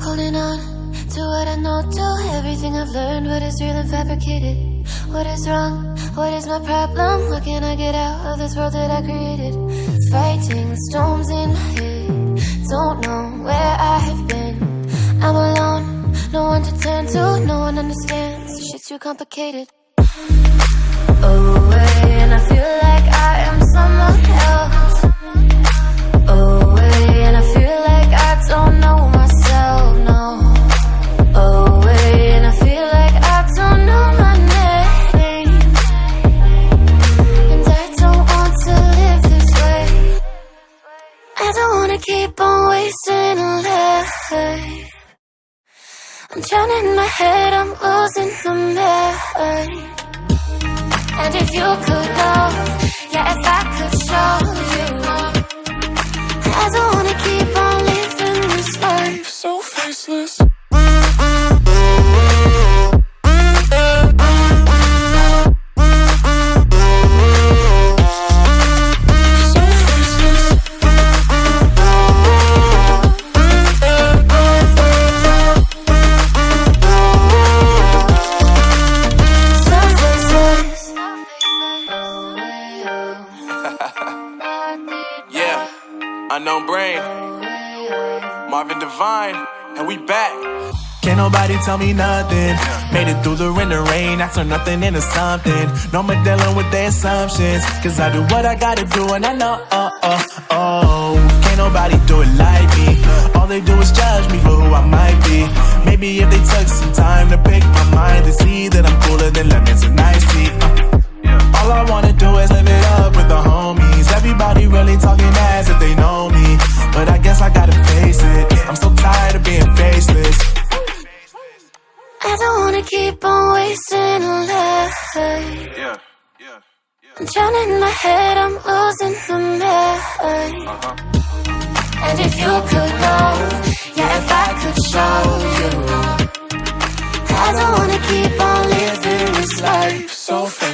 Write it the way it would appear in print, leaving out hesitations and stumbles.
Holding on to what I know, to everything I've learned, what is real and fabricated. What is wrong? What is my problem? How can I get out of this world that I created? Fighting the storms in my head, don't know where I have been. I'm alone, no one to turn to, no one understands. This shit's too complicated. Away, and I feel like I am someone else. Away, and I feel like I don't know myself, no. Away, and I feel like I don't know my name. And I don't want to live this way. I don't wanna keep on wasting a life. I'm drowning in my head, I'm losing the mind. And if you could know, yeah, if I could show you, I don't wanna keep on living this life so faceless. Unknown brain, Marvin Divine, and we back. Can't nobody tell me nothing. Made it through the rain and rain, I turn nothing into something. No more dealing with their assumptions, cause I do what I gotta do and I know, can't nobody do it like me. All they do is judge me for who I might be. Maybe if they took some time to pick my mind, they see that I'm cooler than lemons and iced tea. All I wanna do is live it up with the homies. Everybody really talking ass if they know me, but I guess I gotta face it. I'm so tired of being faceless. I don't wanna keep on wasting a life. I'm drowning in my head, I'm losing the mind. And if you could know, yeah, if I could show you, I don't wanna keep on living this life so fake.